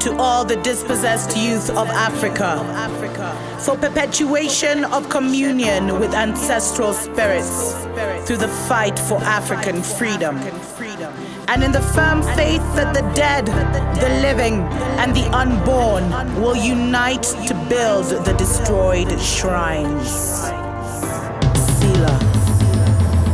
to all the dispossessed youth of Africa, for perpetuation of communion with ancestral spirits through the fight for African freedom, and in the firm faith that the dead, the living, and the unborn will unite to build the destroyed shrines. Selah.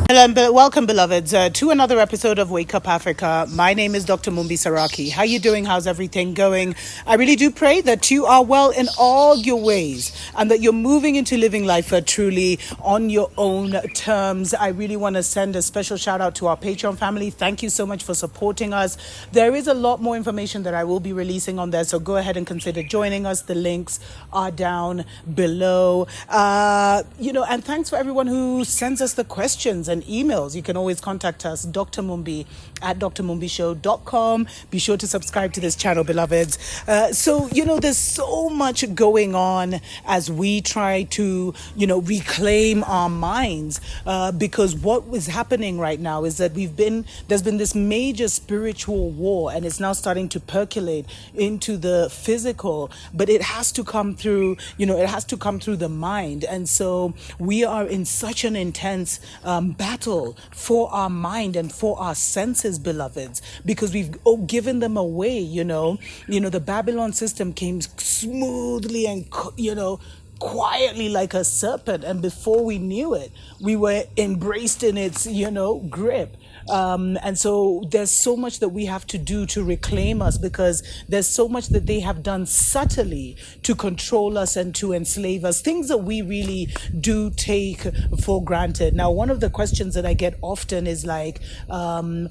Hello and welcome, beloveds, to another episode of Wake Up Africa. My name is Dr. Mumbi Saraki. How you doing? How's everything going? I really do pray that you are well in all your ways and that you're moving into living life truly on your own terms. I really want to send a special shout out to our Patreon family. Thank you so much for supporting us. There is a lot more information that I will be releasing on there, so go ahead and consider joining us. The links are down below. And thanks for everyone who sends us the questions and emails. You can always contact us, Dr. Mumbi at drmumbishow.com. Be sure to subscribe to this channel, beloveds. There's so much going on as we try to, reclaim our minds, because what is happening right now is that there's been this major spiritual war, and it's now starting to percolate into the physical, but it has to come through, the mind. And so we are in such an intense battle for our mind and for our senses, beloveds, because we've given them away. The Babylon system came smoothly and quietly like a serpent, and before we knew it, we were embraced in its grip. And so there's so much that we have to do to reclaim us, because there's so much that they have done subtly to control us and to enslave us, things that we really do take for granted. Now, one of the questions that I get often is like, why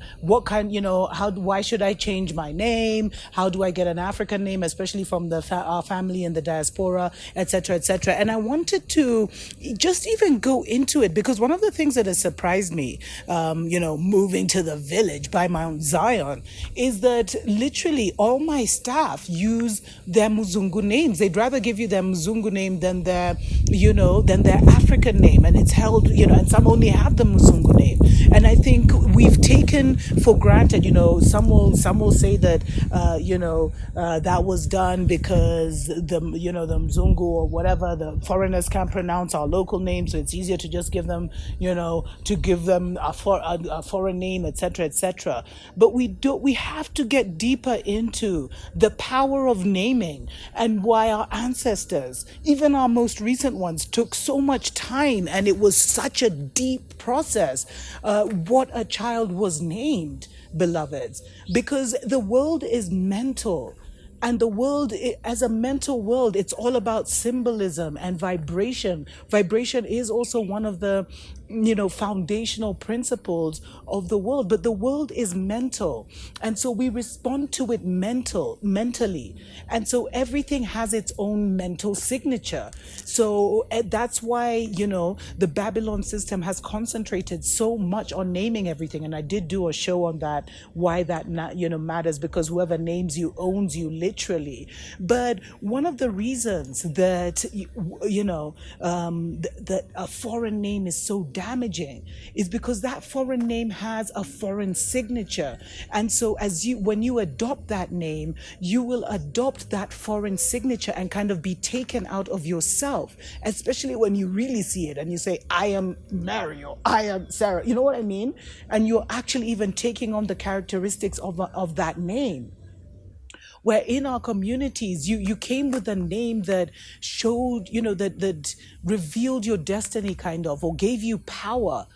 should I change my name? How do I get an African name, especially from our family in the diaspora, etc., etc. And I wanted to just even go into it, because one of the things that has surprised me, moving to the village by Mount Zion, is that literally all my staff use their Muzungu names. They'd rather give you their Muzungu name than their African name. And it's held, and some only have the Muzungu name. And I think we've taken for granted, some will say that, that was done because the Mzungu or whatever, the foreigners can't pronounce our local names, so it's easier to just give them, a foreign name, etc., etc. But we have to get deeper into the power of naming, and why our ancestors, even our most recent ones, took so much time, and it was such a deep process. What a child was named, beloveds, because the world is mental. And the world, as a mental world, it's all about symbolism and vibration. Vibration is also one of the, foundational principles of the world. But the world is mental. And so we respond to it mentally. And so everything has its own mental signature. So that's why, the Babylon system has concentrated so much on naming everything. And I did do a show on that, why that, matters, because whoever names you owns you, literally. But one of the reasons that that a foreign name is so damaging is because that foreign name has a foreign signature. And so when you adopt that name, you will adopt that foreign signature and kind of be taken out of yourself, especially when you really see it and you say, I am Mary, or I am Sarah, you know what I mean? And you're actually even taking on the characteristics of that name. Where in our communities, you came with a name that showed, that revealed your destiny, kind of, or gave you power.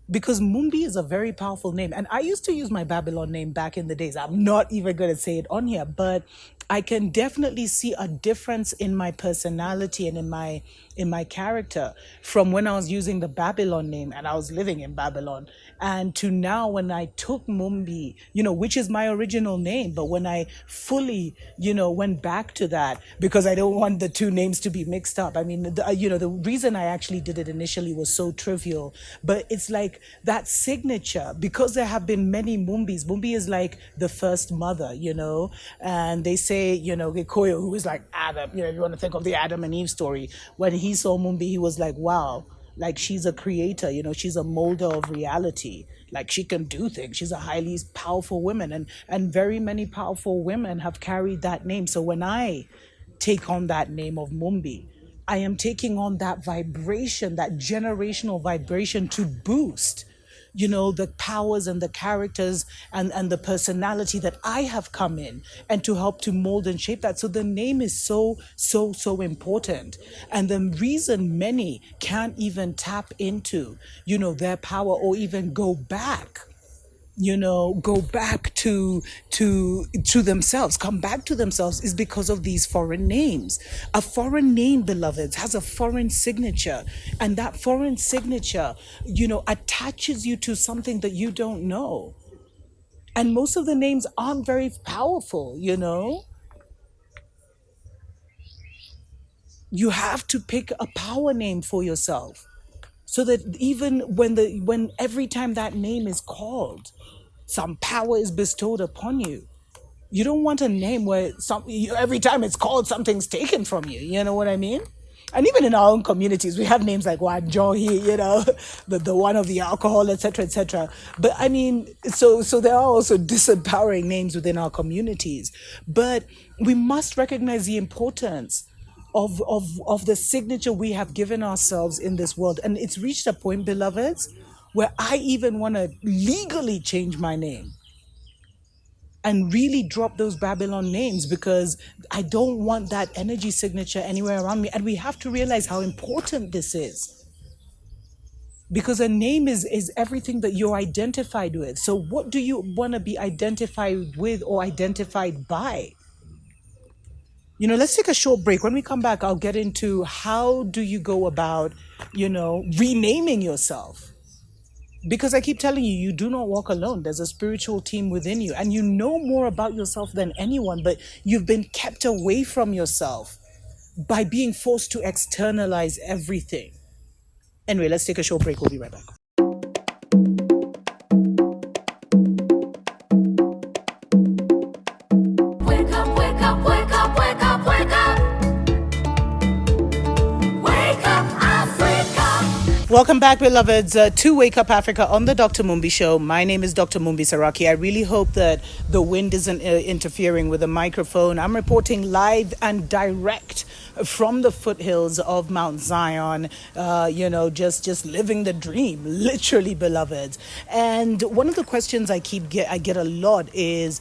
Because Mumbi is a very powerful name. And I used to use my Babylon name back in the days. I'm not even going to say it on here, but I can definitely see a difference in my personality and in my character from when I was using the Babylon name and I was living in Babylon, and to now when I took Mumbi, which is my original name, but when I fully, went back to that, because I don't want the two names to be mixed up. I mean, the reason I actually did it initially was so trivial, but it's like that signature, because there have been many Mumbis. Mumbi is like the first mother, and they say, Gikoyo, who is like Adam, if you want to think of the Adam and Eve story, when he saw Mumbi, he was like, wow, like she's a creator, she's a molder of reality. Like she can do things. She's a highly powerful woman, and very many powerful women have carried that name. So when I take on that name of Mumbi, I am taking on that vibration, that generational vibration, to boost the powers and the characters and the personality that I have come in, and to help to mold and shape that. So the name is so, so, so important. And the reason many can't even tap into, their power, or even go back to themselves, come back to themselves, is because of these foreign names. A foreign name, beloveds, has a foreign signature, and that foreign signature attaches you to something that you don't know. And most of the names aren't very powerful. You have to pick a power name for yourself, so that even when every time that name is called, some power is bestowed upon you. You don't want a name where every time it's called, something's taken from you. You know what I mean? And even in our own communities, we have names like Wanjohi, the one of the alcohol, etc., etc. But I mean, so there are also disempowering names within our communities. But we must recognize the importance of the signature we have given ourselves in this world. And it's reached a point, beloveds, where I even want to legally change my name and really drop those Babylon names, because I don't want that energy signature anywhere around me. And we have to realize how important this is, because a name is everything that you're identified with. So what do you want to be identified with or identified by? Let's take a short break. When we come back, I'll get into how do you go about, renaming yourself. Because I keep telling you, you do not walk alone. There's a spiritual team within you, and you know more about yourself than anyone, but you've been kept away from yourself by being forced to externalize everything. Anyway, let's take a short break. We'll be right back. Wake up, wake up, wake up, wake up, wake up. Wake up, Africa. Welcome back, beloveds, to Wake Up Africa on the Dr. Mumbi Show. My name is Dr. Mumbi Saraki. I really hope that the wind isn't interfering with the microphone. I'm reporting live and direct from the foothills of Mount Zion, just living the dream, literally, beloveds. And one of the questions I get a lot is,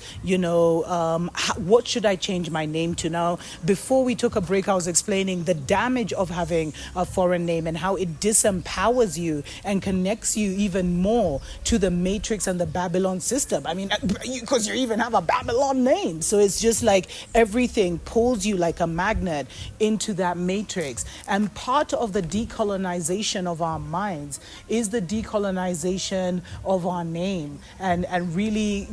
what should I change my name to? Now, before we took a break, I was explaining the damage of having a foreign name and how it disempowers you and connects you even more to the matrix and the Babylon system. I mean, because you even have a Babylon name. So it's just like everything pulls you like a magnet into that matrix. And part of the decolonization of our minds is the decolonization of our name, and really,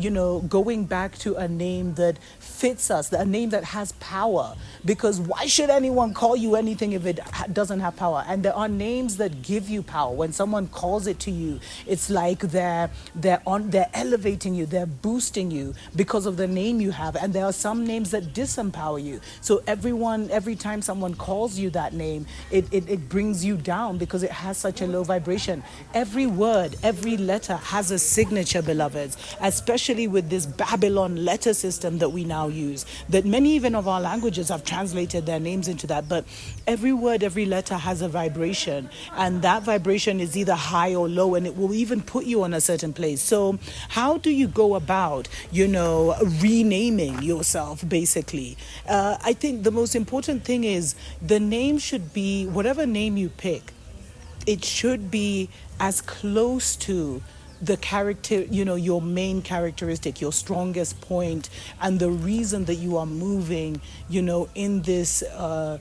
going back to a name that fits us, a name that has power. Because why should anyone call you anything if it doesn't have power? And there are names that give you power. When someone calls it to you, it's like they're elevating you, they're boosting you because of the name you have. And there are some names that disempower you. So every time someone calls you that name, it brings you down because it has such a low vibration. Every word, every letter has a signature, beloveds, especially with this Babylon letter system that we now use, that many even of our languages have translated their names into that. But every word, every letter has a vibration, and that vibration is either high or low, and it will even put you on a certain place. So how do you go about, renaming yourself, basically? I think the most important thing is the name should be, whatever name you pick, it should be as close to the character, your main characteristic, your strongest point, and the reason that you are moving, in this, the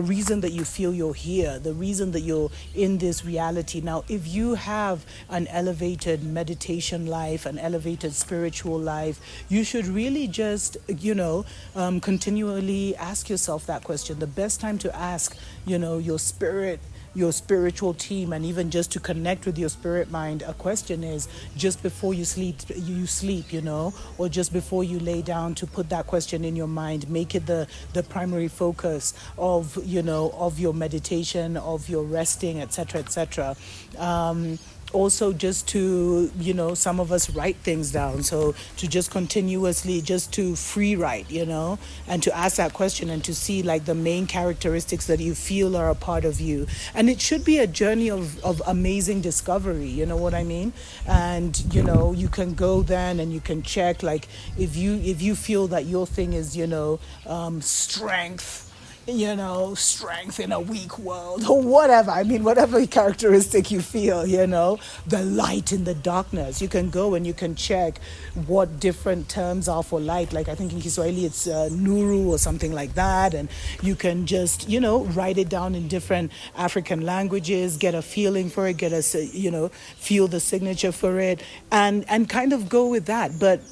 reason that you feel you're here, the reason that you're in this reality. Now, if you have an elevated meditation life, an elevated spiritual life, you should really just, continually ask yourself that question. The best time to ask, your spirit, your spiritual team, and even just to connect with your spirit mind, a question is just before you sleep, or just before you lay down, to put that question in your mind. Make it the primary focus of of your meditation, of your resting, etc., etc. Also, just to some of us write things down, so to just continuously just to free write, and to ask that question and to see like the main characteristics that you feel are a part of you. And it should be a journey of amazing discovery, you know what I mean? And you can go then and you can check, like, if you feel that your thing is strength, strength in a weak world, or whatever. I mean, whatever characteristic you feel, the light in the darkness. You can go and you can check what different terms are for light. Like, I think in Kiswahili it's nuru or something like that. And you can just, write it down in different African languages, get a feeling for it, feel the signature for it, and kind of go with that. But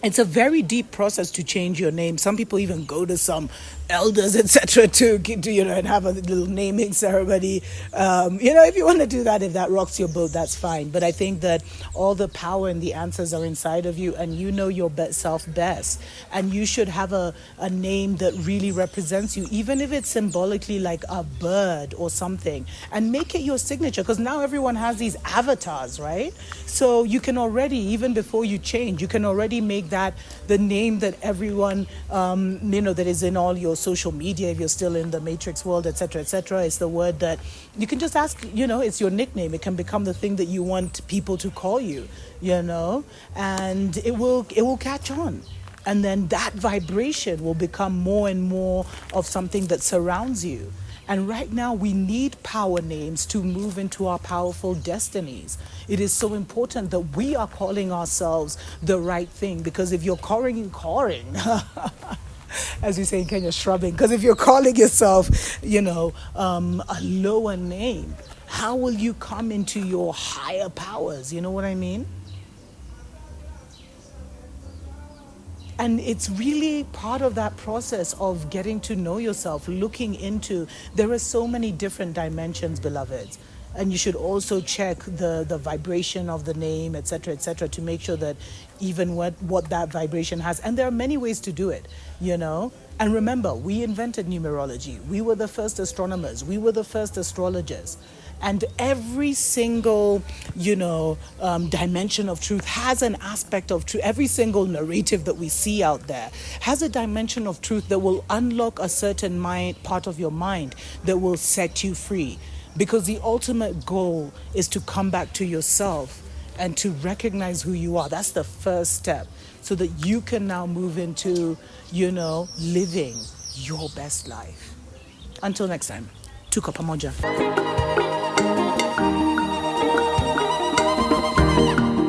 it's a very deep process to change your name. Some people even go to some elders, etc., to and have a little naming ceremony. If you want to do that, if that rocks your boat, that's fine. But I think that all the power and the answers are inside of you, and you know your self best. And you should have a name that really represents you, even if it's symbolically like a bird or something, and make it your signature. Because now everyone has these avatars, right? So you can already, even before you change, you can already make that the name that everyone, that is in all your social media, if you're still in the matrix world, etc., etc. It's the word that you can just ask, it's your nickname. It can become the thing that you want people to call you, and it will catch on. And then that vibration will become more and more of something that surrounds you. And right now we need power names to move into our powerful destinies. It is so important that we are calling ourselves the right thing, because if you're calling, as we say in Kenya, shrubbing, because if you're calling yourself, a lower name, how will you come into your higher powers? You know what I mean? And it's really part of that process of getting to know yourself, looking into, there are so many different dimensions, beloveds. And you should also check the vibration of the name, etc., to make sure that even what that vibration has. And there are many ways to do it, And remember, we invented numerology. We were the first astronomers. We were the first astrologers. And every single, dimension of truth has an aspect of truth. Every single narrative that we see out there has a dimension of truth that will unlock a certain part of your mind that will set you free. Because the ultimate goal is to come back to yourself and to recognize who you are. That's the first step, so that you can now move into, living your best life. Until next time, tuko pamoja.